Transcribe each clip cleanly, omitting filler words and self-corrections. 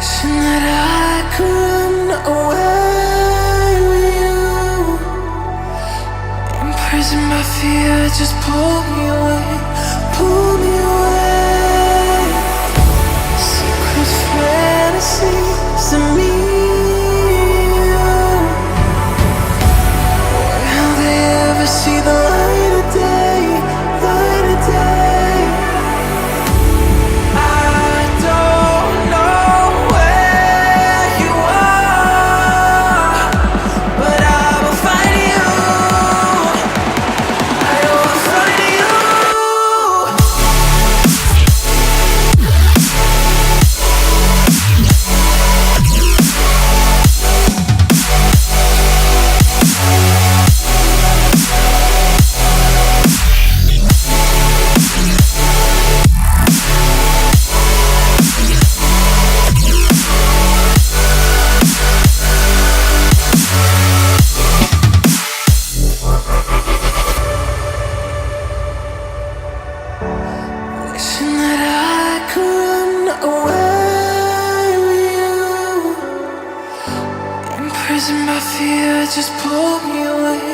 Wishing that I could run away with you. Imprisoned by fear, just pull me away, pull me away. Secret fantasies of me. Will they ever see the light of day, light of day? Wishing that I could run away with you. Imprisoned by fear, just pull me away,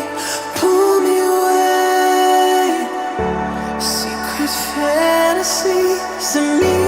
pull me away. Secret fantasies of me.